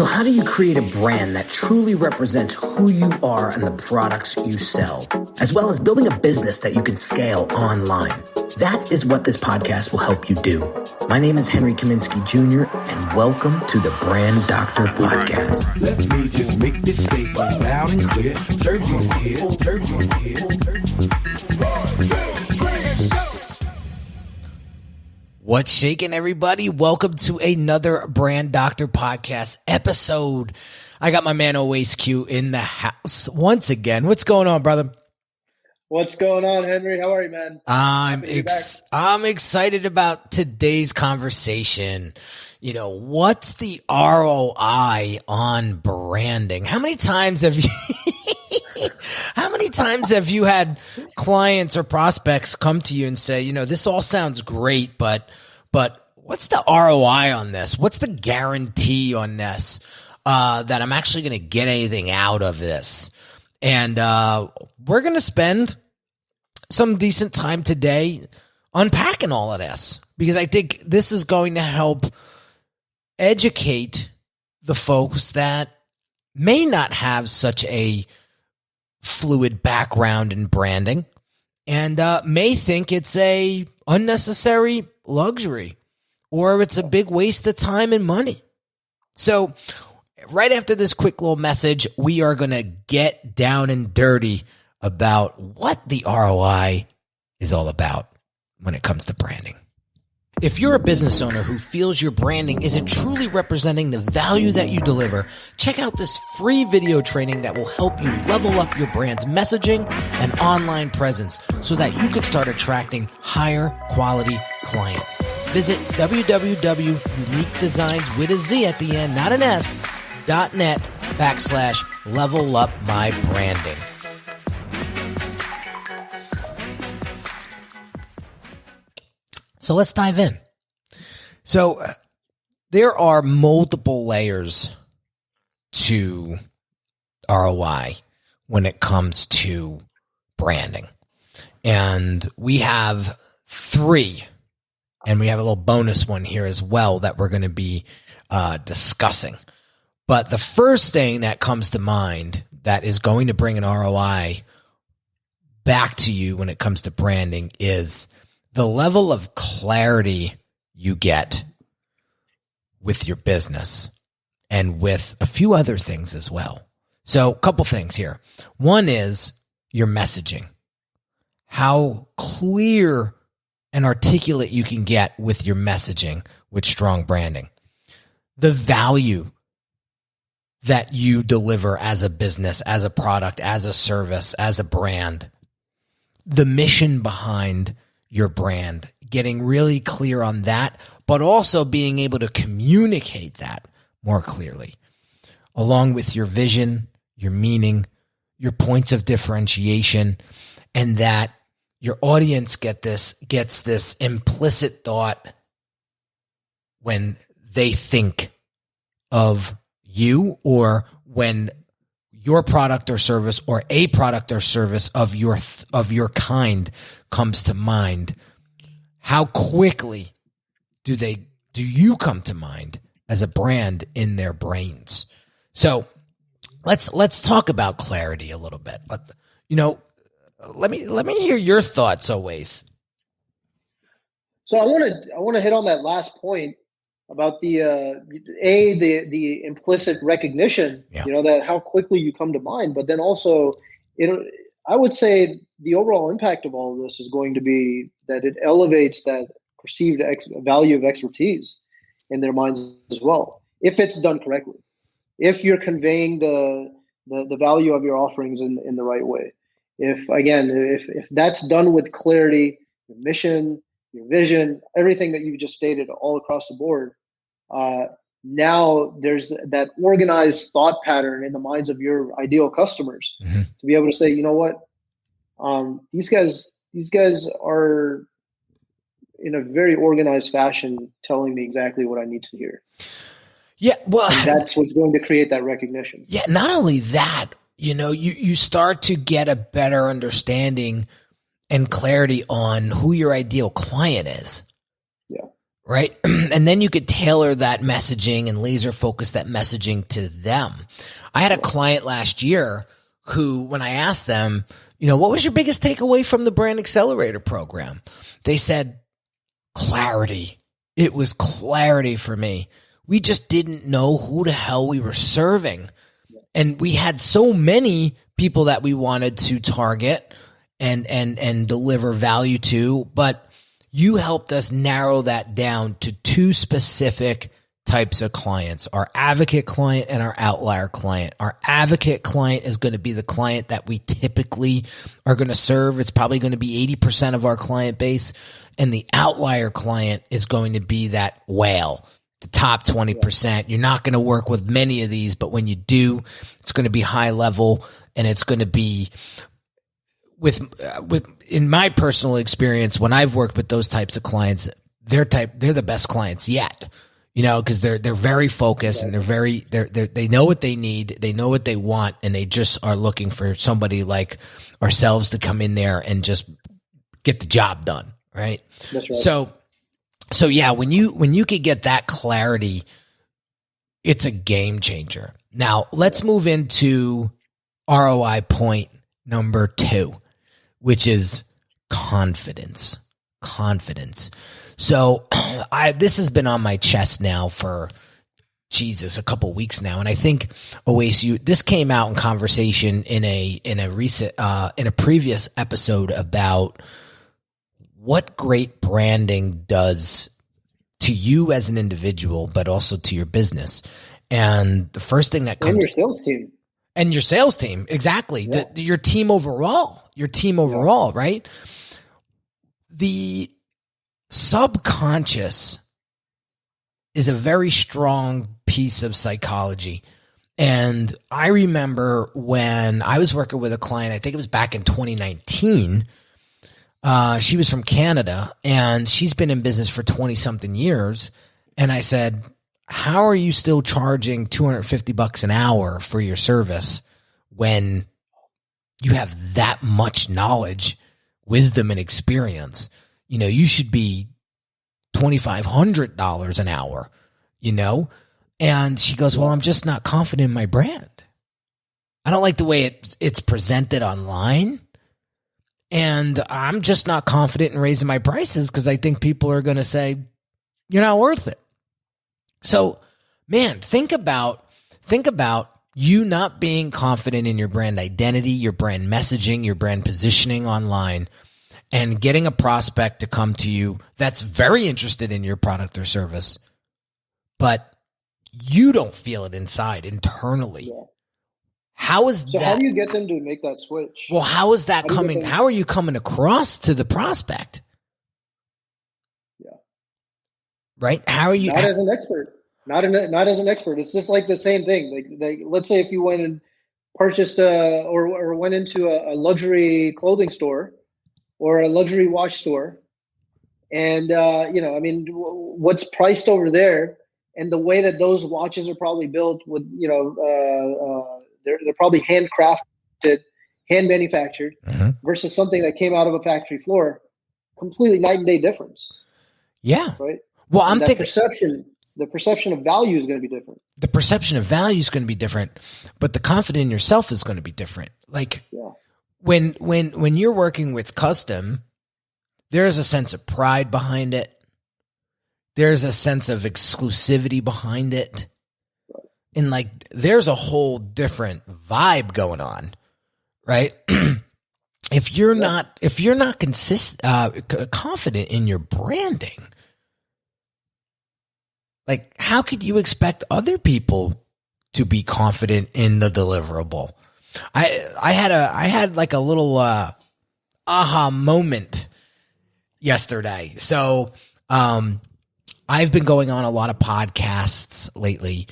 So how do you create a brand that truly represents who you are and the products you sell, as well as building a business that you can scale online? That is what this podcast will help you do. My name is Henry Kaminski Jr., and welcome to the Brand Doctor Podcast. Let me just make this statement loud and clear. Jersey's here, Jersey's here. What's shaking, everybody? Welcome to another Brand Doctor Podcast episode. I got my man Always Q in the house once again. What's going on, brother? What's going on, Henry? How are you, man? I'm excited about today's conversation. You know, what's the ROI on branding? How many times have you had clients or prospects come to you and say, you know, this all sounds great, but what's the ROI on this? What's the guarantee on this, that I'm actually going to get anything out of this? And, we're going to spend some decent time today unpacking all of this, because I think this is going to help educate the folks that may not have such a fluid background in branding and may think it's a unnecessary luxury or it's a big waste of time and money. So right after this quick little message, we are going to get down and dirty about what the ROI is all about when it comes to branding. If you're a business owner who feels your branding isn't truly representing the value that you deliver, check out this free video training that will help you level up your brand's messaging and online presence so that you can start attracting higher quality clients. Visit www.uniquedesigns with a Z at the end, not an S, .net/level up my branding. So let's dive in. So there are multiple layers to ROI when it comes to branding. And we have three, and we have a little bonus one here as well that we're going to be discussing. But the first thing that comes to mind that is going to bring an ROI back to you when it comes to branding is the level of clarity you get with your business and with a few other things as well. So a couple things here. One is your messaging, how clear and articulate you can get with your messaging with strong branding, the value that you deliver as a business, as a product, as a service, as a brand, the mission behind your brand, getting really clear on that, but also being able to communicate that more clearly, along with your vision, your meaning, your points of differentiation, and that your audience gets this implicit thought when they think of you, or when your product or service, or a product or service of your kind comes to mind. How quickly do you come to mind as a brand in their brains? So let's talk about clarity a little bit. But you know, let me hear your thoughts, Always. So I want to hit on that last point about the implicit recognition, Yeah. you know, that how quickly you come to mind, but then also, I would say the overall impact of all of this is going to be that it elevates that perceived value of expertise in their minds as well, if it's done correctly. If you're conveying the value of your offerings in the right way. If that's done with clarity, your mission, your vision, everything that you just stated all across the board, now there's that organized thought pattern in the minds of your ideal customers to be able to say, you know what, these guys are in a very organized fashion telling me exactly what I need to hear. Yeah, well, and that's what's going to create that recognition. Yeah, not only that, you know, you start to get a better understanding and clarity on who your ideal client is. Yeah. right? And then you could tailor that messaging and laser focus that messaging to them. I had a client last year who, when I asked them, what was your biggest takeaway from the Brand Accelerator program? They said, clarity. It was clarity for me. We just didn't know who the hell we were serving. And we had so many people that we wanted to target and deliver value to, but you helped us narrow that down to two specific types of clients, our advocate client and our outlier client. Our advocate client is going to be the client that we typically are going to serve. It's probably going to be 80% of our client base. And the outlier client is going to be that whale, the top 20%. You're not going to work with many of these, but when you do, it's going to be high level, and it's going to be with in my personal experience, when I've worked with those types of clients, they're the best clients yet. Because they're very focused, and they know what they need, they know what they want, and they just are looking for somebody like ourselves to come in there and just get the job done, right? That's right. So yeah, when you could get that clarity, it's a game changer. Now let's move into ROI point number 2, which is confidence. Confidence. So this has been on my chest now for a couple of weeks now, and I think this came out in conversation in a recent in a previous episode about what great branding does to you as an individual, but also to your business. And the first thing that comes, and your sales team, exactly, yeah. Your team overall, yeah. Right? The subconscious is a very strong piece of psychology. And I remember when I was working with a client, I think it was back in 2019. She was from Canada, and she's been in business for 20 something years. And I said, how are you still charging $250 an hour for your service when you have that much knowledge, wisdom, and experience? You should be $2,500 an hour, And she goes, well, I'm just not confident in my brand. I don't like the way it's presented online. And I'm just not confident in raising my prices because I think people are going to say, you're not worth it. So, man, think about you not being confident in your brand identity, your brand messaging, your brand positioning online, and getting a prospect to come to you that's very interested in your product or service, but you don't feel it inside internally. Yeah. How is that? So how do you get them to make that switch? Well, how is that coming? How are you coming across to the prospect? Yeah. Right? How are you? Not as an expert. Not as an expert. It's just like the same thing. Like let's say if you went and purchased or went into a luxury clothing store or a luxury watch store, and what's priced over there, and the way that those watches are probably built with, they're probably handcrafted, hand manufactured, versus something that came out of a factory floor, completely night and day difference. Yeah. Right. Well, I'm thinking the perception of value is going to be different. The perception of value is going to be different, but the confidence in yourself is going to be different. Like, yeah. When you're working with custom, there's a sense of pride behind it. There's a sense of exclusivity behind it. Right. And like, there's a whole different vibe going on, right? If you're not confident in your branding, like, how could you expect other people to be confident in the deliverable? I had like a little aha moment yesterday. So I've been going on a lot of podcasts lately,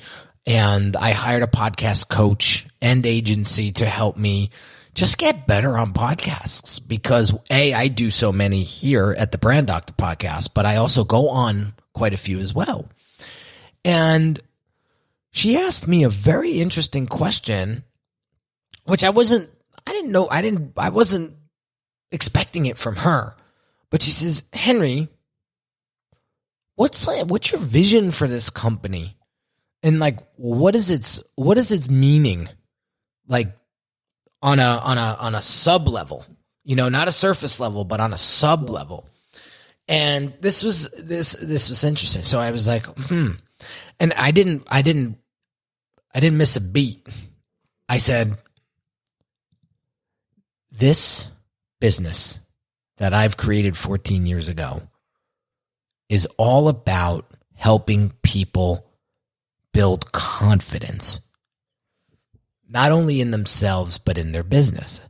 and I hired a podcast coach and agency to help me just get better on podcasts because I do so many here at the Brand Doctor podcast, but I also go on quite a few as well. And she asked me a very interesting question, which I wasn't expecting it from her. But she says, Henry, what's your vision for this company? And like, what is its meaning? Like on a sub level, not a surface level, but on a sub level. And this was interesting. So I was like, and I didn't miss a beat. I said, this business that I've created 14 years ago is all about helping people build confidence, not only in themselves, but in their business.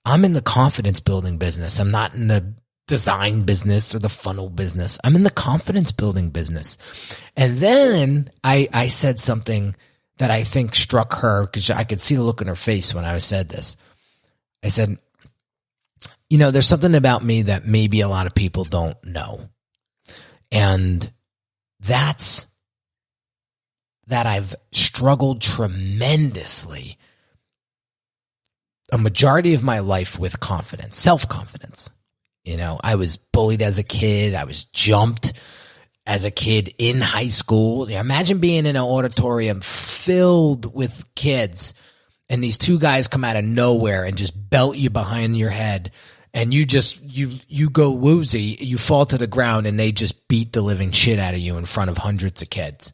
I'm in the confidence building business. I'm not in the design business or the funnel business. I'm in the confidence building business. And then I said something that I think struck her, because I could see the look in her face when I said this. I said, there's something about me that maybe a lot of people don't know. And that's that I've struggled tremendously a majority of my life with confidence, self-confidence. I was bullied as a kid. I was jumped as a kid in high school. Imagine being in an auditorium filled with kids and these two guys come out of nowhere and just belt you behind your head. And you go woozy, you fall to the ground, and they just beat the living shit out of you in front of hundreds of kids.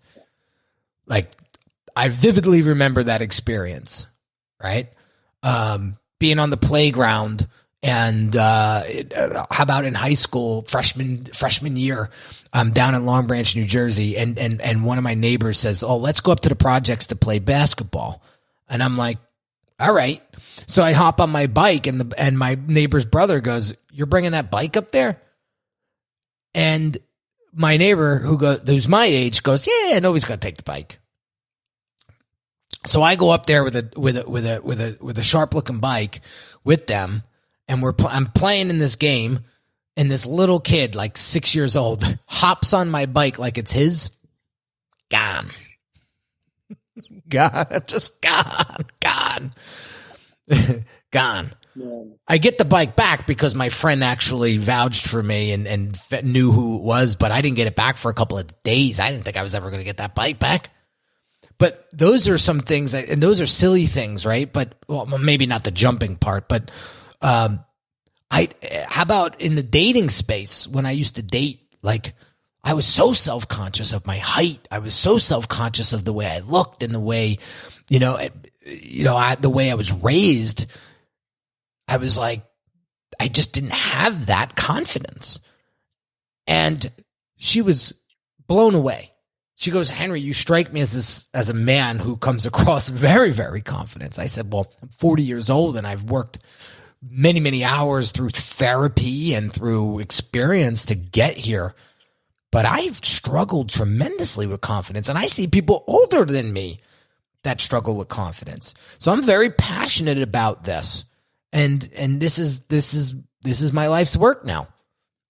Like, I vividly remember that experience, right? Being on the playground, and how about in high school, freshman year, down in Long Branch, New Jersey, and one of my neighbors says, "Oh, let's go up to the projects to play basketball," and I'm like, "All right." So I hop on my bike, and my neighbor's brother goes, "You're bringing that bike up there?" And my neighbor, who's my age, goes, "Yeah, nobody's gonna take the bike." So I go up there with a sharp looking bike with them, and I'm playing in this game, and this little kid, like 6 years old, hops on my bike like it's his. Gone. Just gone. Gone. Yeah. I get the bike back because my friend actually vouched for me and knew who it was, but I didn't get it back for a couple of days. I didn't think I was ever going to get that bike back. But those are some things, and those are silly things, right? But well, maybe not the jumping part, but how about in the dating space when I used to date? Like, I was so self-conscious of my height. I was so self-conscious of the way I looked and the way, the way I was raised. I was like, I just didn't have that confidence. And she was blown away. She goes, "Henry, you strike me as a man who comes across very, very confident." I said, "Well, I'm 40 years old and I've worked many, many hours through therapy and through experience to get here. But I've struggled tremendously with confidence, and I see people older than me that struggle with confidence. So I'm very passionate about this. And this is my life's work now.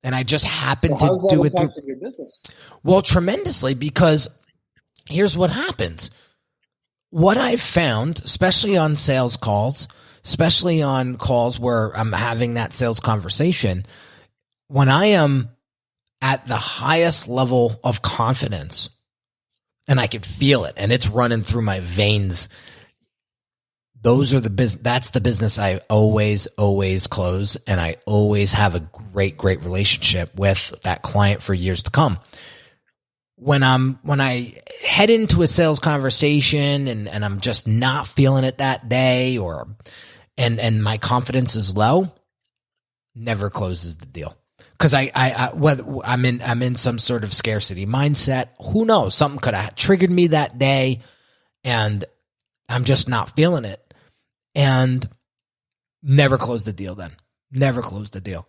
And I just happen to do it through your business. Well, tremendously, because here's what happens. What I've found, especially on sales calls, especially on calls where I'm having that sales conversation, when I am at the highest level of confidence and I can feel it and it's running through my veins, that's the business I always close, and I always have a great relationship with that client for years to come. When I head into a sales conversation and I'm just not feeling it that day, and my confidence is low, never closes the deal. Cause I'm in some sort of scarcity mindset. Who knows? Something could have triggered me that day and I'm just not feeling it. And never close the deal then. Never close the deal.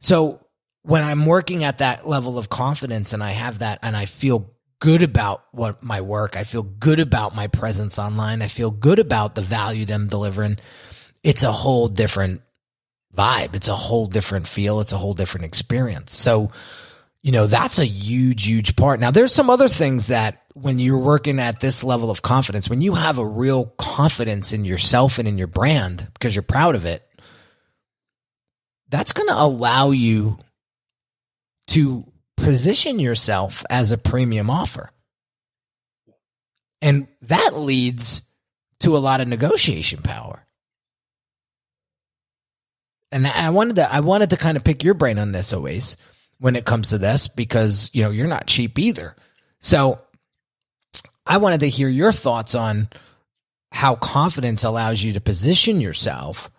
So when I'm working at that level of confidence and I have that and I feel good about my work, I feel good about my presence online, I feel good about the value that I'm delivering, it's a whole different vibe. It's a whole different feel. It's a whole different experience. So, that's a huge part. Now, there's some other things that when you're working at this level of confidence, when you have a real confidence in yourself and in your brand because you're proud of it, that's going to allow you to position yourself as a premium offer. And that leads to a lot of negotiation power. And I wanted to kind of pick your brain on this, always, when it comes to this, because, you know, you're not cheap either. So I wanted to hear your thoughts on how confidence allows you to position yourself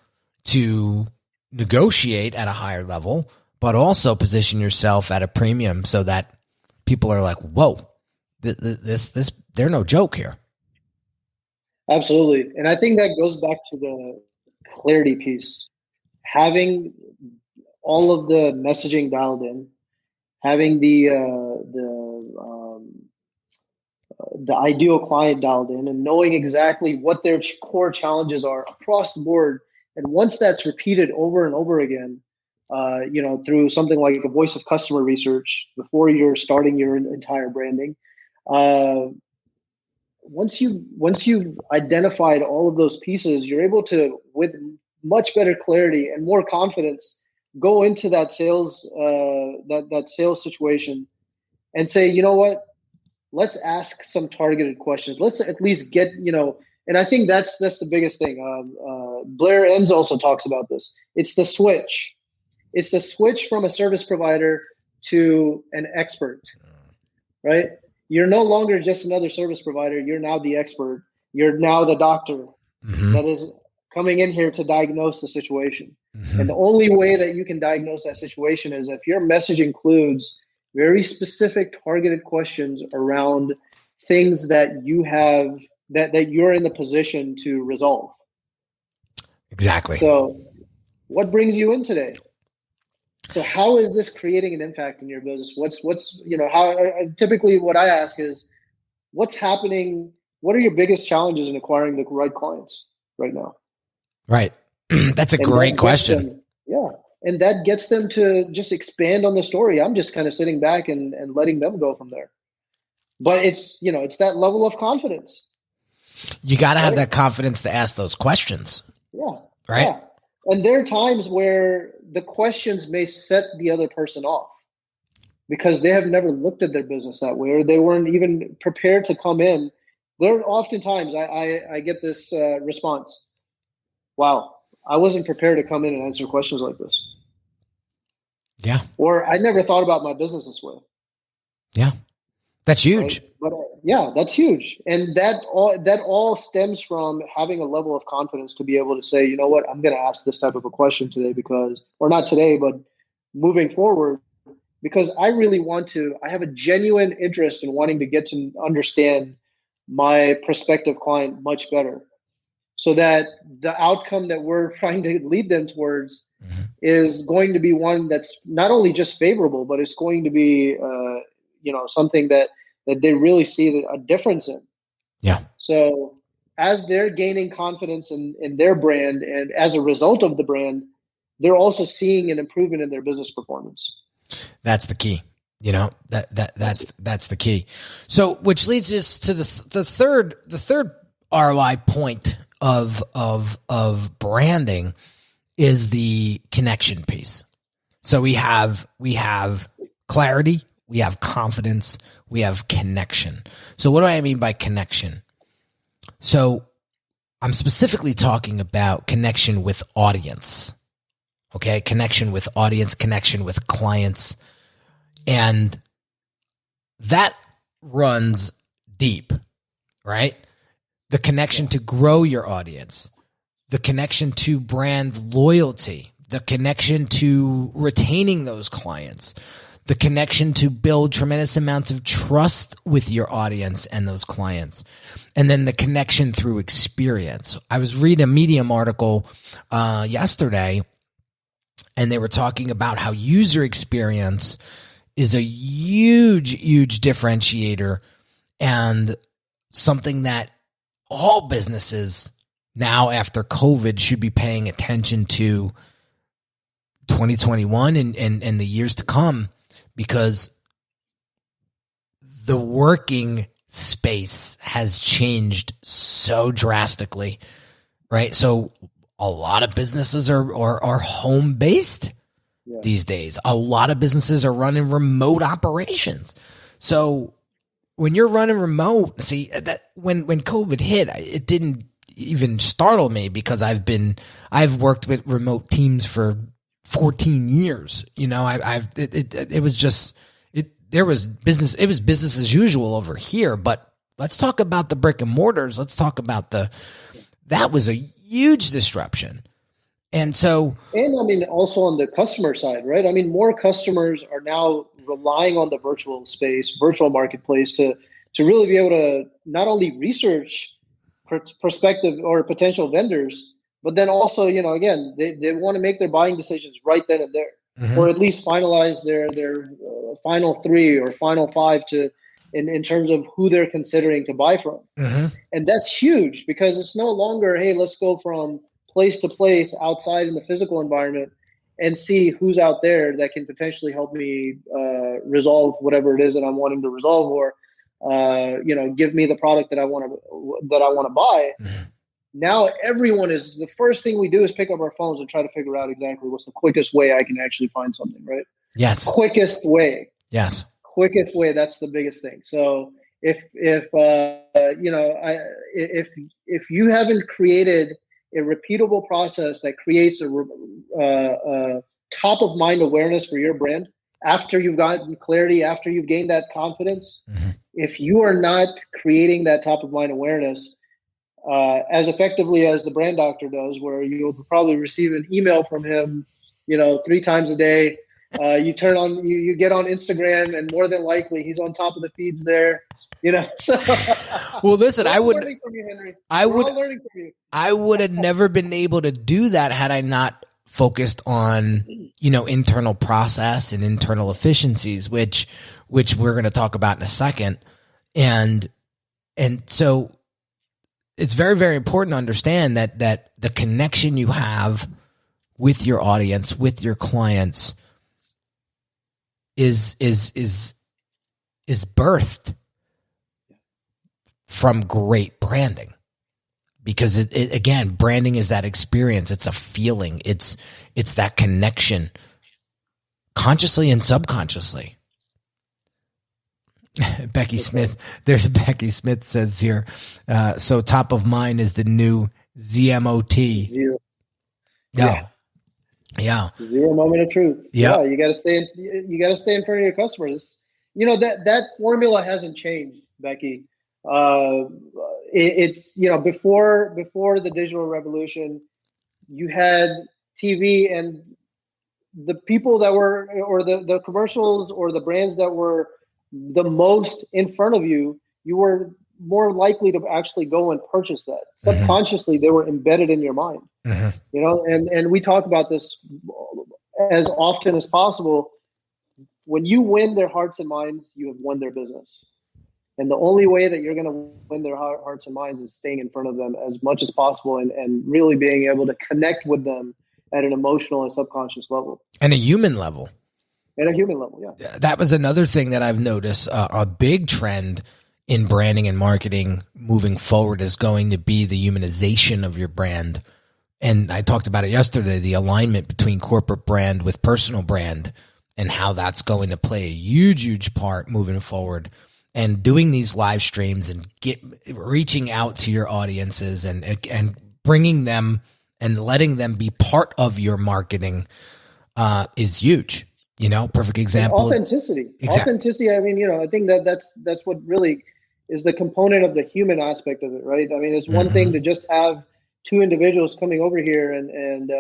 to negotiate at a higher level, but also position yourself at a premium so that people are like, whoa, this, they're no joke here. Absolutely. And I think that goes back to the clarity piece. Having all of the messaging dialed in, having the ideal client dialed in, and knowing exactly what their core challenges are across the board. And once that's repeated over and over again, through something like a voice of customer research before you're starting your entire branding, once you've identified all of those pieces, you're able to, with much better clarity and more confidence, go into that sales that sales situation and say, you know what, let's ask some targeted questions. Let's at least get, and I think that's the biggest thing. Blair Enns also talks about this. It's the switch. It's the switch from a service provider to an expert, right? You're no longer just another service provider. You're now the expert. You're now the doctor that is coming in here to diagnose the situation. And the only way that you can diagnose that situation is if your message includes very specific targeted questions around things that you have, that you're in the position to resolve. Exactly. So what brings you in today? So how is this creating an impact in your business? What's how typically what I ask is, what's happening? What are your biggest challenges in acquiring the right clients right now? Right. That's a great question. And that gets them to just expand on the story. I'm just kind of sitting back and letting them go from there. But it's that level of confidence. You got to have that confidence to ask those questions. Yeah. Right. Yeah. And there are times where the questions may set the other person off because they have never looked at their business that way, or they weren't even prepared to come in. There are oftentimes I get this response. Wow, I wasn't prepared to come in and answer questions like this. Yeah. Or I never thought about my business this way. Yeah. That's huge. Right? But yeah, that's huge. And that all stems from having a level of confidence to be able to say, you know what, I'm going to ask this type of a question today or not today, but moving forward, because I have a genuine interest in wanting to get to understand my prospective client much better, so that the outcome that we're trying to lead them towards is going to be one that's not only just favorable, but it's going to be, something that they really see a difference in. Yeah. So as they're gaining confidence in their brand, and as a result of the brand, they're also seeing an improvement in their business performance. That's the key. That's the key. So, which leads us to the third ROI point of branding is the connection piece. So we have clarity, we have confidence, we have connection. So what do I mean by connection? So I'm specifically talking about connection with audience. Okay, connection with audience, connection with clients. And that runs deep, right? The connection to grow your audience, the connection to brand loyalty, the connection to retaining those clients, the connection to build tremendous amounts of trust with your audience and those clients, and then the connection through experience. I was reading a Medium article yesterday, and they were talking about how user experience is a huge, huge differentiator and something that all businesses now after COVID should be paying attention to 2021 and the years to come, because the working space has changed so drastically, right? So a lot of businesses are home based. these days. A lot of businesses are running remote operations. So when you're running remote, see that when COVID hit, it didn't even startle me because I've worked with remote teams for 14 years. You know, it was business as usual over here. But let's talk about the brick and mortars. Let's talk about that was a huge disruption. And I mean, also on the customer side, right? I mean, more customers are now relying on the virtual space, virtual marketplace to really be able to not only research prospective or potential vendors, but then also, you know, again, they want to make their buying decisions right then and there, or at least finalize their final 3 or final 5 in terms of who they're considering to buy from. And that's huge because it's no longer, hey, let's go from place to place outside in the physical environment and see who's out there that can potentially help me resolve whatever it is that I'm wanting to resolve, or give me the product that I want to buy. Now everyone is, the first thing we do is pick up our phones and try to figure out exactly what's the quickest way I can actually find something, right? Yes. Quickest way. Yes. Quickest way. That's the biggest thing. So if you haven't created a repeatable process that creates a top of mind awareness for your brand after you've gotten clarity, after you've gained that confidence, if you are not creating that top of mind awareness as effectively as the brand doctor does, where you'll probably receive an email from him, 3 times a day. You turn on, you get on Instagram, and more than likely he's on top of the feeds there. So well, listen, I would have never been able to do that had I not focused on, internal process and internal efficiencies, which we're going to talk about in a second. And so it's very, very important to understand that the connection you have with your audience, with your clients is birthed from great branding, because it again, branding is that experience. It's a feeling. It's that connection, consciously and subconsciously. Becky Smith says here, so top of mind is the new ZMOT. Yeah. Zero moment of truth. Yeah. You got to stay in front of your customers. That formula hasn't changed, Becky. It's before the digital revolution, you had TV, and the people that were, or the commercials or the brands that were the most in front of you, you were more likely to actually go and purchase that. Subconsciously, they were embedded in your mind. And we talk about this as often as possible. When you win their hearts and minds, you have won their business. And the only way that you're going to win their hearts and minds is staying in front of them as much as possible, and really being able to connect with them at an emotional and subconscious level. And a human level. Yeah. That was another thing that I've noticed. A big trend in branding and marketing moving forward is going to be the humanization of your brand. And I talked about it yesterday, the alignment between corporate brand with personal brand, and how that's going to play a huge, huge part moving forward. And doing these live streams and reaching out to your audiences and bringing them and letting them be part of your marketing is huge. Perfect example. And authenticity. Authenticity. I mean, I think that's what really is the component of the human aspect of it, right? I mean, it's one thing to just have 2 individuals coming over here and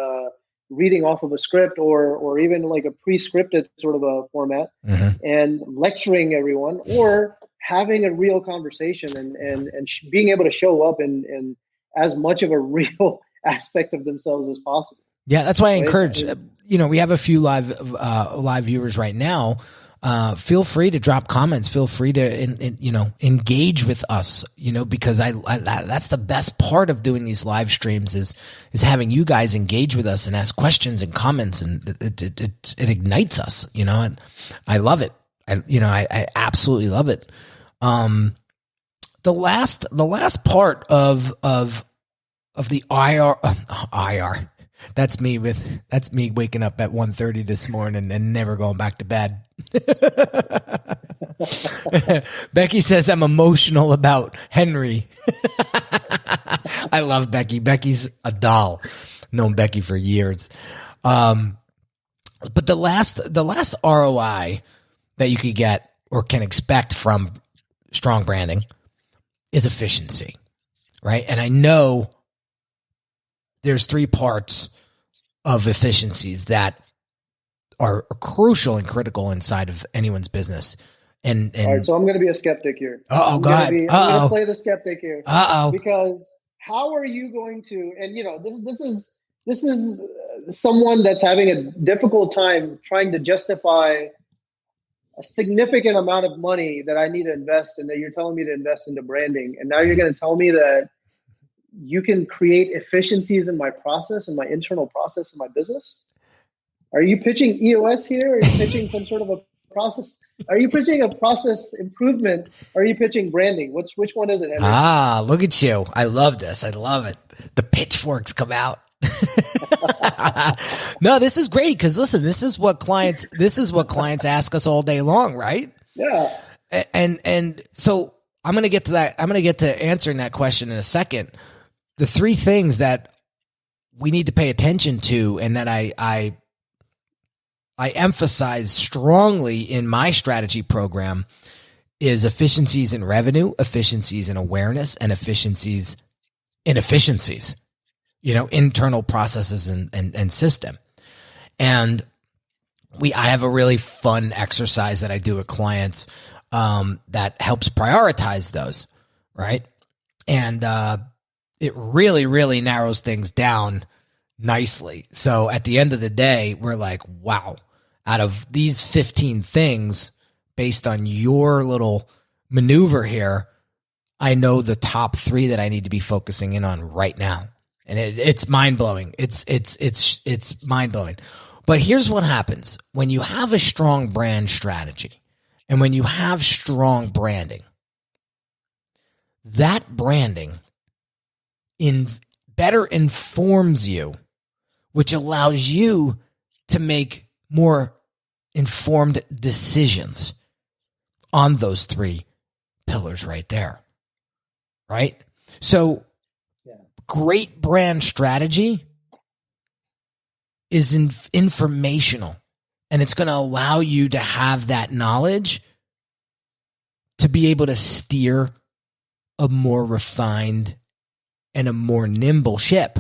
reading off of a script or even like a pre-scripted sort of a format and lecturing everyone, or having a real conversation and being able to show up in as much of a real aspect of themselves as possible. Yeah, that's why I encourage, we have a few live viewers right now. Feel free to drop comments. Feel free to, engage with us, because that's the best part of doing these live streams is having you guys engage with us and ask questions and comments, and it ignites us, and I love it. I absolutely love it. The last part of the That's me waking up at 1:30 this morning and never going back to bed. Becky says I'm emotional about Henry. I love Becky. Becky's a doll. I've known Becky for years. But the last ROI that you could get or can expect from strong branding is efficiency, right? And I know there's 3 parts of efficiencies that are crucial and critical inside of anyone's business. And all right, so I'm going to be a skeptic here. Oh, God. I'm going to play the skeptic here. Uh-oh. Because how are you going to, and this is someone that's having a difficult time trying to justify a significant amount of money that I need to invest in, that you're telling me to invest into branding. And now you're going to tell me that you can create efficiencies in my process, in my internal process, in my business. Are you pitching EOS here? Are you pitching some sort of a process? Are you pitching a process improvement? Or are you pitching branding? Which one is it, Henry? Look at you. I love this. I love it. The pitchforks come out. No, this is great. Cause listen, this is what clients ask us all day long. Right. Yeah. And so I'm going to get to that. I'm going to get to answering that question in a second. The 3 things that we need to pay attention to and that I emphasize strongly in my strategy program is efficiencies in revenue, efficiencies in awareness, and efficiencies in efficiencies, internal processes and system. And I have a really fun exercise that I do with clients that helps prioritize those, right? And it really, really narrows things down nicely. So at the end of the day, we're like, wow, out of these 15 things, based on your little maneuver here, I know the top 3 that I need to be focusing in on right now. And it's mind blowing. It's mind blowing. But here's what happens when you have a strong brand strategy and when you have strong branding. That branding better informs you, which allows you to make more informed decisions on those 3 pillars right there. Right? So great brand strategy is informational, and it's going to allow you to have that knowledge to be able to steer a more refined and a more nimble ship.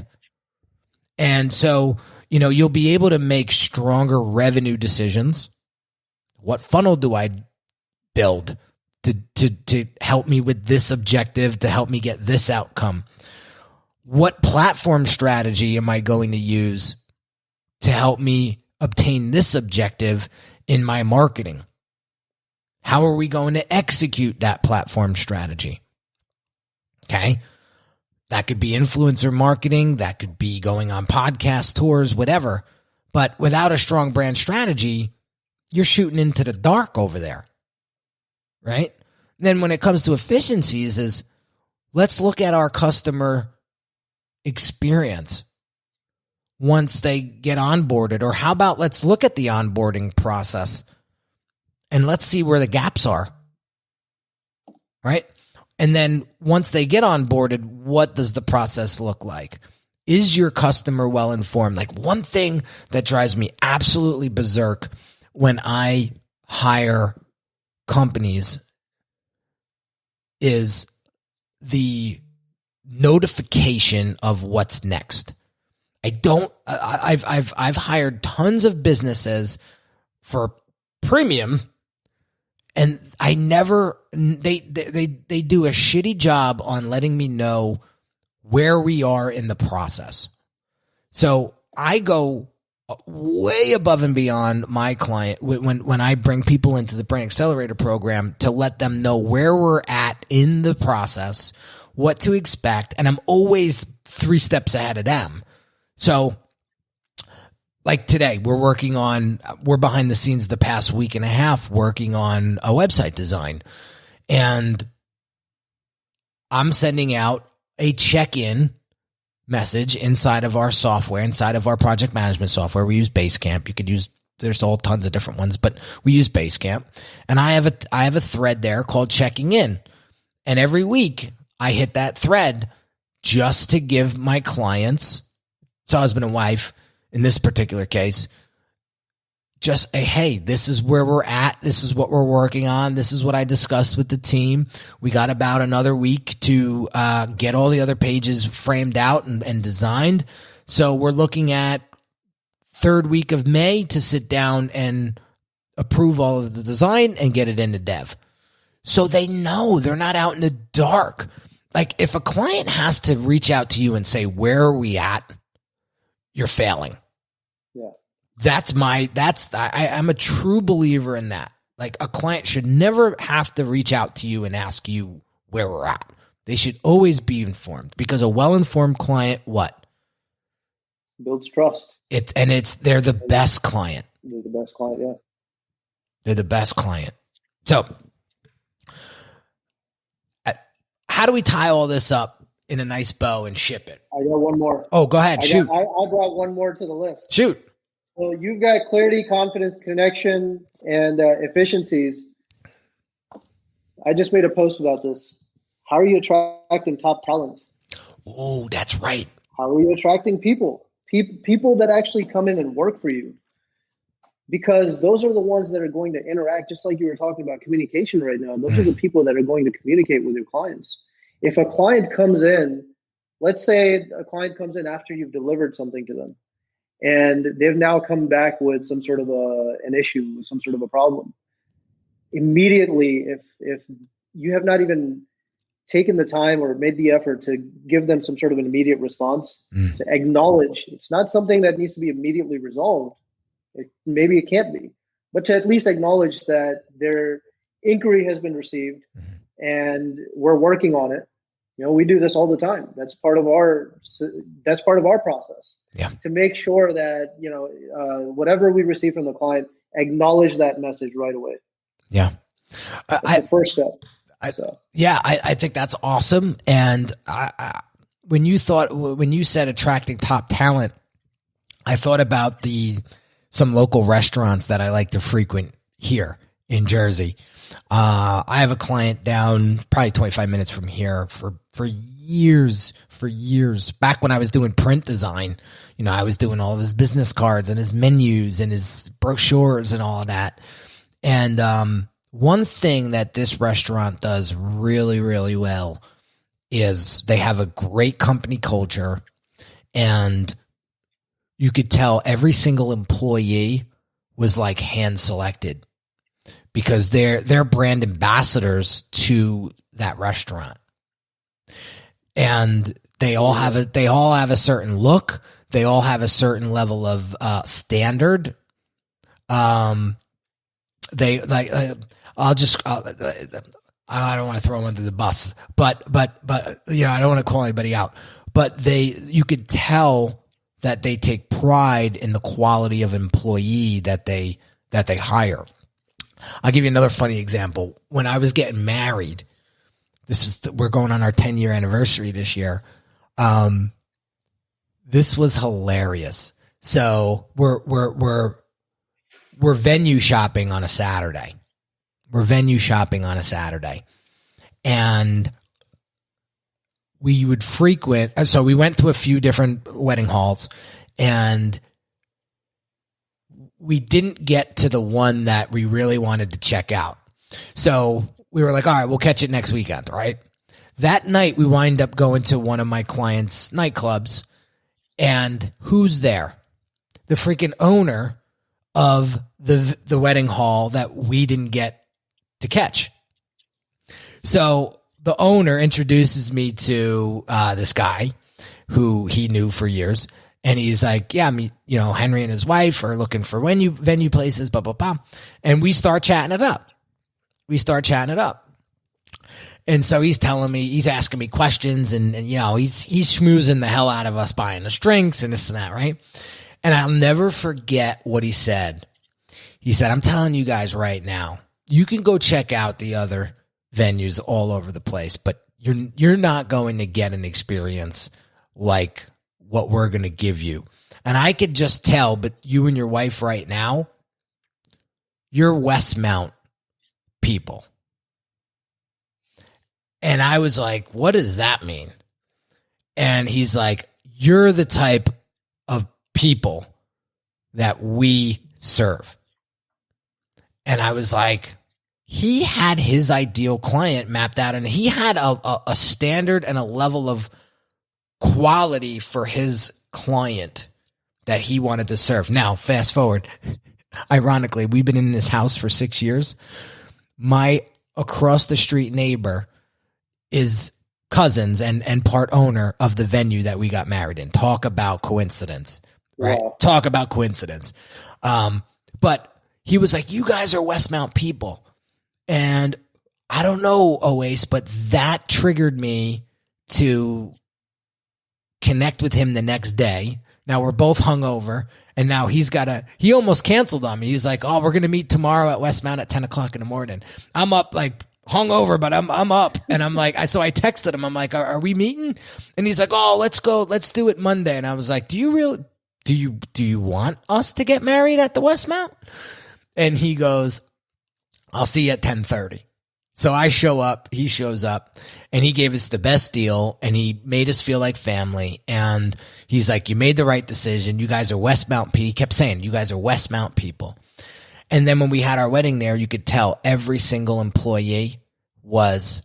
And so, you'll be able to make stronger revenue decisions. What funnel do I build to help me with this objective, to help me get this outcome? What platform strategy am I going to use to help me obtain this objective in my marketing? How are we going to execute that platform strategy? Okay. That could be influencer marketing. That could be going on podcast tours, whatever. But without a strong brand strategy, you're shooting into the dark over there. Right? Then when it comes to efficiencies is let's look at our customer experience once they get onboarded, or how about let's look at the onboarding process and let's see where the gaps are. Right? And then once they get onboarded, what does the process look like? Is your customer well informed? Like one thing that drives me absolutely berserk when I hire companies is the notification of what's next. I've hired tons of businesses for premium, and they do a shitty job on letting me know where we are in the process. So I go way above and beyond my client when I bring people into the Brain Accelerator program to let them know where we're at in the process, what to expect, and I'm always 3 steps ahead of them. So like today, we're behind the scenes the past week and a half working on a website design. And I'm sending out a check-in message inside of our software, inside of our project management software. We use Basecamp. You could use, there's all tons of different ones, but we use Basecamp. And I have a thread there called checking in. And every week I hit that thread just to give my clients, it's husband and wife in this particular case, just a, hey, this is where we're at. This is what we're working on. This is what I discussed with the team. We got about another week to get all the other pages framed out and designed. So we're looking at third week of May to sit down and approve all of the design and get it into dev. So they know they're not out in the dark. Like if a client has to reach out to you and say, where are we at? You're failing. Yeah. I'm a true believer in that. Like a client should never have to reach out to you and ask you where we're at. They should always be informed, because a well-informed client, what? Builds trust. They're the best client. They're the best client. Yeah. They're the best client. So how do we tie all this up in a nice bow and ship it? I got one more. Oh, go ahead. Shoot. I brought one more to the list. Shoot. So you've got clarity, confidence, connection, and efficiencies. I just made a post about this. How are you attracting top talent? Oh, that's right. How are you attracting people? People that actually come in and work for you. Because those are the ones that are going to interact, just like you were talking about communication right now. Those are the people that are going to communicate with your clients. If a client comes in, let's say a client comes in after you've delivered something to them, and they've now come back with some sort of an issue, some sort of a problem. Immediately, if you have not even taken the time or made the effort to give them some sort of an immediate response, to acknowledge, it's not something that needs to be immediately resolved. Maybe it can't be, but to at least acknowledge that their inquiry has been received and we're working on it. You know, we do this all the time. That's part of our process. Yeah. To make sure that, whatever we receive from the client, acknowledge that message right away. Yeah. That's the first step. I think that's awesome. And when you said attracting top talent, I thought about some local restaurants that I like to frequent here in Jersey. I have a client down probably 25 minutes from here for years, back when I was doing print design. I was doing all of his business cards and his menus and his brochures and all of that. And one thing that this restaurant does really, really well is they have a great company culture, and you could tell every single employee was like hand selected, because they're brand ambassadors to that restaurant. And they all have a certain look. They all have a certain level of standard. I don't want to throw them under the bus, but I don't want to call anybody out, but you could tell that they take pride in the quality of employee that they hire. I'll give you another funny example. When I was getting married, we're going on our 10-year anniversary this year. This was hilarious. So we're venue shopping on a Saturday. And we would frequent. So we went to a few different wedding halls, and we didn't get to the one that we really wanted to check out. So we were like, all right, we'll catch it next weekend, right? That night, we wind up going to one of my clients' nightclubs, and who's there? The freaking owner of the wedding hall that we didn't get to catch. So the owner introduces me to this guy who he knew for years. And he's like, yeah, Henry and his wife are looking for venue places, blah, blah, blah. And we start chatting it up. And so he's asking me questions, and he's schmoozing the hell out of us, buying us drinks and this and that, right? And I'll never forget what he said. He said, I'm telling you guys right now, you can go check out the other venues all over the place, but you're not going to get an experience like what we're going to give you. And I could just tell, but you and your wife right now, you're Westmount people. And I was like, what does that mean? And he's like, you're the type of people that we serve. And I was like, he had his ideal client mapped out, and he had a standard and a level of quality for his client that he wanted to serve. Now, fast forward. Ironically, we've been in this house for 6 years. My across the street neighbor is cousins and part owner of the venue that we got married in. Talk about coincidence, right? Wow. Talk about coincidence. But he was like, you guys are Westmount people. And I don't know, Oasis, but that triggered me to connect with him the next day. Now we're both hungover, and now he almost canceled on me. He's like, oh, we're going to meet tomorrow at Westmount at 10 o'clock in the morning. I'm up like hungover, but I'm up. And I'm like, so I texted him. I'm like, are we meeting? And he's like, oh, let's go. Let's do it Monday. And I was like, do you want us to get married at the Westmount? And he goes, I'll see you at 10:30. So I show up, he shows up, and he gave us the best deal, and he made us feel like family. And he's like, you made the right decision. You guys are Westmount people. He kept saying, you guys are Westmount people. And then when we had our wedding there, you could tell every single employee was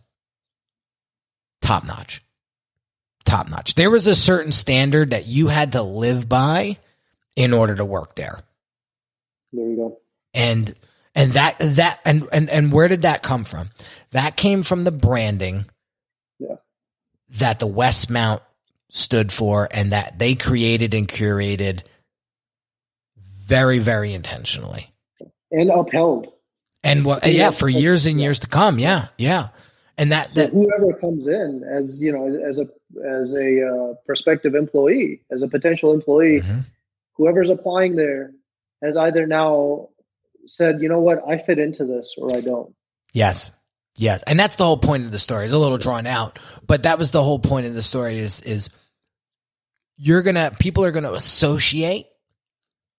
top notch. Top notch. There was a certain standard that you had to live by in order to work there. There you go. And where did that come from? That came from the branding that the Westmount stood for, and that they created and curated very, very intentionally. And upheld. And for years and years to come. Yeah. Yeah. And that whoever comes in as, you know, as a prospective employee, as a potential employee, whoever's applying there has either now said, you know what, I fit into this or I don't. Yes. Yes. And that's the whole point of the story. It's a little drawn out, but that was the whole point of the story is people are going to associate,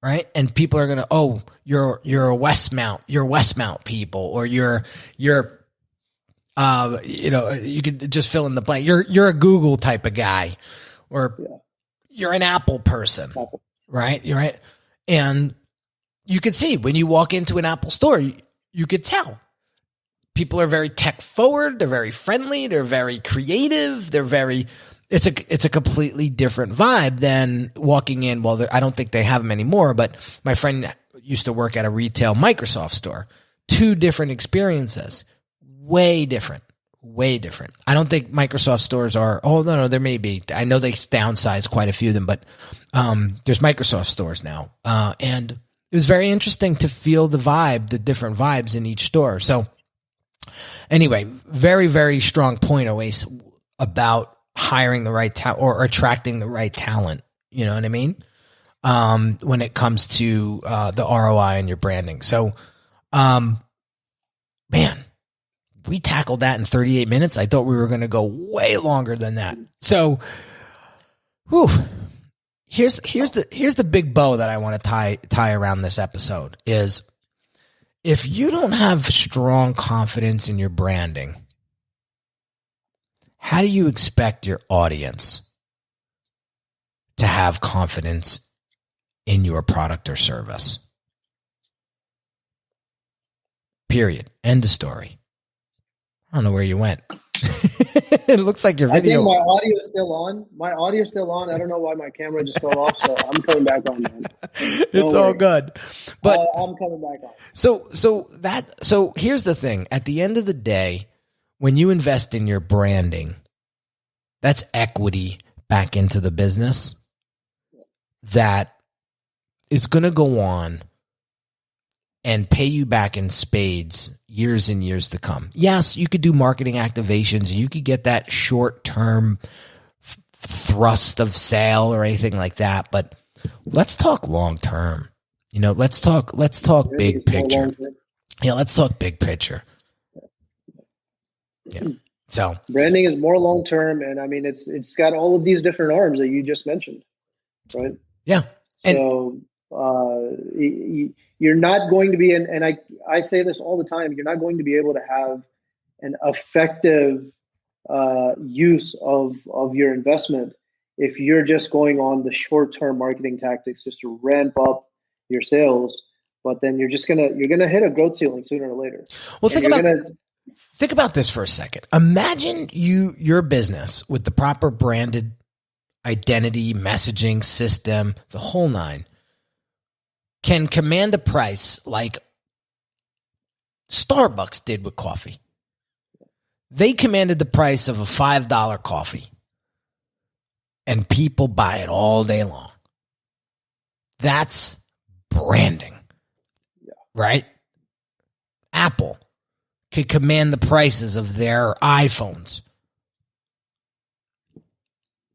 right? And people are going to, oh, you're a Westmount people, or you're you could just fill in the blank. You're a Google type of guy, or you're an Apple person, right? You're right. And you could see when you walk into an Apple store, you could tell people are very tech forward. They're very friendly. They're very creative. It's a completely different vibe than walking in. Well, I don't think they have them anymore, but my friend used to work at a retail Microsoft store. 2 different experiences. Way different. I don't think Microsoft stores are, no, there may be. I know they downsize quite a few of them, but there's Microsoft stores now. And it was very interesting to feel the different vibes in each store. So anyway, very, very strong point, Oasis, about hiring the right talent or attracting the right talent. You know what I mean? When it comes to the ROI and your branding. So, man, we tackled that in 38 minutes. I thought we were going to go way longer than that. So, here's the big bow that I want to tie around this episode is, if you don't have strong confidence in your branding, how do you expect your audience to have confidence in your product or service? Period. End of story. I don't know where you went. It looks like your video. I think my audio is still on. I don't know why my camera just fell off, so I'm coming back on, man. It's all good. But I'm coming back on. So here's the thing. At the end of the day, when you invest in your branding, that's equity back into the business that is going to go on and pay you back in spades years and years to come. Yes, you could do marketing activations. You could get that short-term thrust of sale or anything like that. But let's talk long-term. You know, let's talk big picture. Yeah, let's talk big picture. Yeah. So branding is more long-term, and I mean, it's got all of these different arms that you just mentioned. right? Yeah. And So you're not going to be, and I say this all the time, you're not going to be able to have an effective use of your investment if you're just going on the short-term marketing tactics just to ramp up your sales, but then you're gonna hit a growth ceiling sooner or later. Well, think about this for a second. Imagine your business with the proper branded identity, messaging system, the whole nine, can command a price like Starbucks did with coffee. They commanded the price of a $5 coffee, and people buy it all day long. That's branding, right? Apple could command the prices of their iPhones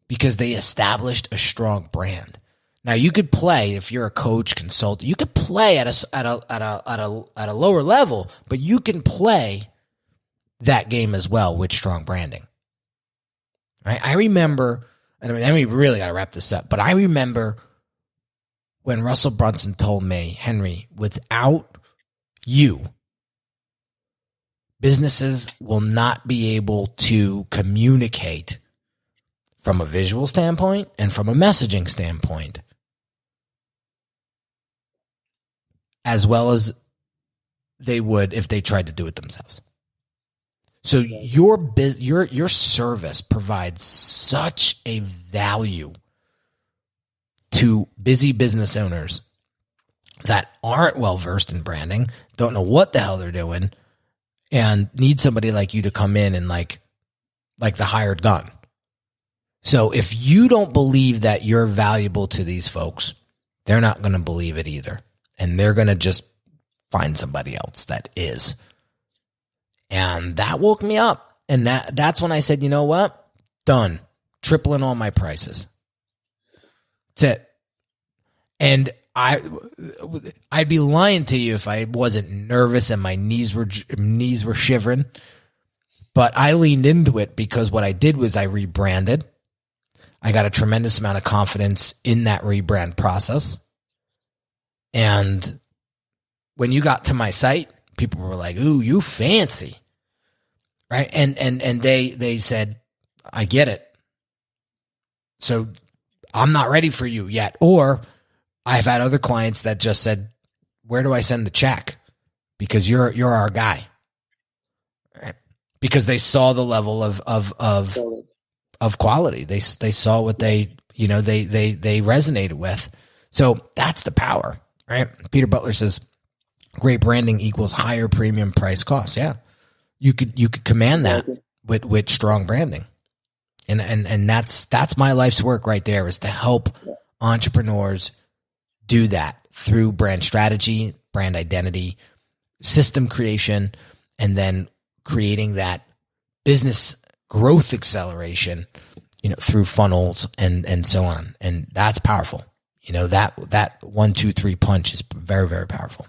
because they established a strong brand. Now you could play, if you're a coach, consultant, you could play at a lower level, but you can play that game as well with strong branding. Right? I remember, and we really got to wrap this up, but I remember when Russell Brunson told me, Henry, without you, businesses will not be able to communicate from a visual standpoint and from a messaging standpoint as well as they would if they tried to do it themselves. So your service provides such a value to busy business owners that aren't well versed in branding, don't know what the hell they're doing, and need somebody like you to come in and like the hired gun. So if you don't believe that you're valuable to these folks, they're not going to believe it either. And they're going to just find somebody else that is. And that woke me up. And that's when I said, you know what? Done. Tripling all my prices. That's it. And I'd be lying to you if I wasn't nervous and my knees were shivering. But I leaned into it because what I did was I rebranded. I got a tremendous amount of confidence in that rebrand process. And when you got to my site, people were like, "Ooh, you fancy." Right? And they said, "I get it. So I'm not ready for you yet." Or I've had other clients that just said, "Where do I send the check? Because you're our guy." Right? Because they saw the level of quality. They saw what they resonated with. So that's the power, right? Peter Butler says, "Great branding equals higher premium price cost." Yeah. You could command that with strong branding. And that's my life's work right there, is to help entrepreneurs do that through brand strategy, brand identity, system creation, and then creating that business growth acceleration, through funnels and so on. And that's powerful. That 1, 2, 3 punch is very, very powerful.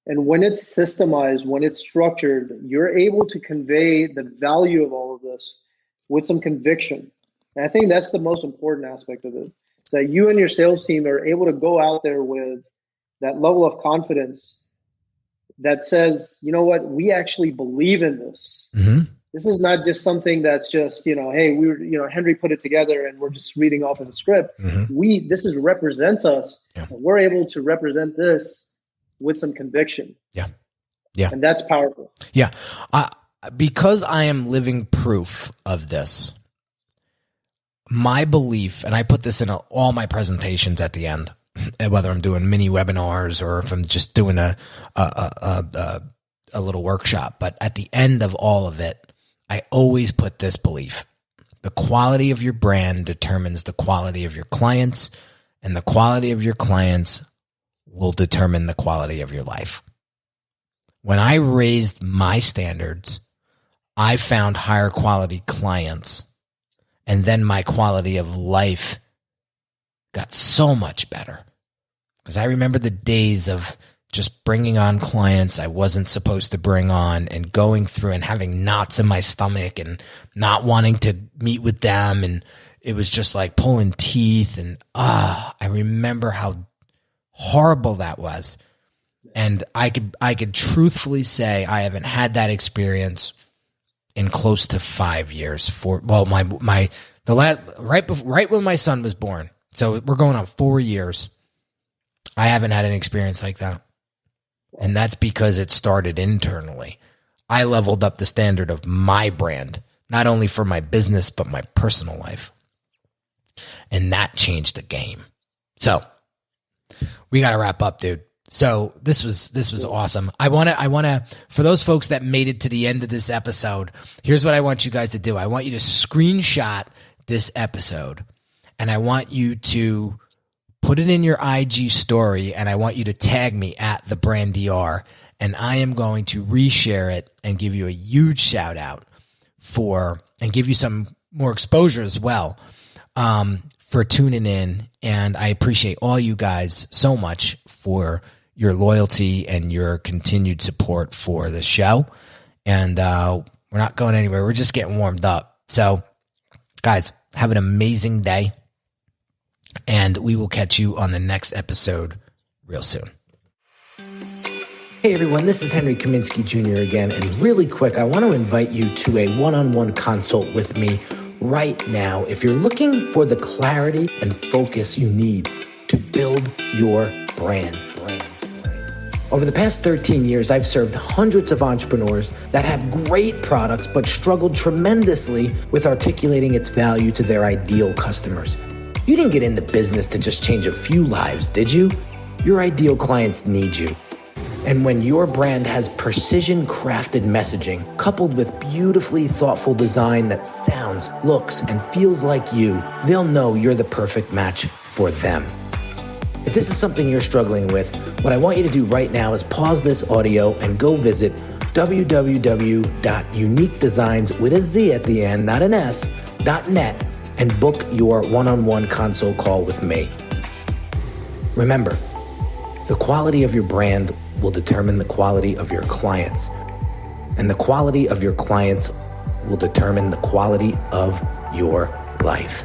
And when it's systemized, when it's structured, you're able to convey the value of all of this with some conviction. And I think that's the most important aspect of it. Is that you and your sales team are able to go out there with that level of confidence that says, you know what, we actually believe in this. Mm-hmm. This is not just something that's just, hey, we were, Henry put it together and we're just reading off of the script. Mm-hmm. This represents us. Yeah. And we're able to represent this with some conviction. Yeah. Yeah. And that's powerful. Yeah. Because I am living proof of this, my belief, and I put this in all my presentations at the end, whether I'm doing mini webinars or if I'm just doing a little workshop, but at the end of all of it, I always put this belief: the quality of your brand determines the quality of your clients, and the quality of your clients will determine the quality of your life. When I raised my standards, I found higher quality clients, and then my quality of life got so much better. Because I remember the days of just bringing on clients I wasn't supposed to bring on, and going through and having knots in my stomach and not wanting to meet with them, and it was just like pulling teeth. And I remember how horrible that was. And I could truthfully say I haven't had that experience in close to 5 years. Right when my son was born. So we're going on 4 years. I haven't had an experience like that. And that's because it started internally. I leveled up the standard of my brand, not only for my business, but my personal life. And that changed the game. So we got to wrap up, dude. So this was awesome. I want to, for those folks that made it to the end of this episode, here's what I want you guys to do. I want you to screenshot this episode and I want you to put it in your IG story and I want you to tag me at the Brand DR and I am going to reshare it and give you a huge shout out and give you some more exposure as well, for tuning in. And I appreciate all you guys so much for your loyalty and your continued support for the show. And we're not going anywhere. We're just getting warmed up. So, guys, have an amazing day. And we will catch you on the next episode real soon. Hey everyone, this is Henry Kaminski Jr. again. And really quick, I want to invite you to a one-on-one consult with me right now if you're looking for the clarity and focus you need to build your brand. Over the past 13 years, I've served hundreds of entrepreneurs that have great products but struggled tremendously with articulating its value to their ideal customers. You didn't get into business to just change a few lives, did you? Your ideal clients need you. And when your brand has precision-crafted messaging coupled with beautifully thoughtful design that sounds, looks, and feels like you, they'll know you're the perfect match for them. If this is something you're struggling with, what I want you to do right now is pause this audio and go visit www.uniquedesigns with a Z at the end, not an S, .net, and book your one-on-one consult call with me. Remember, the quality of your brand will determine the quality of your clients, and the quality of your clients will determine the quality of your life.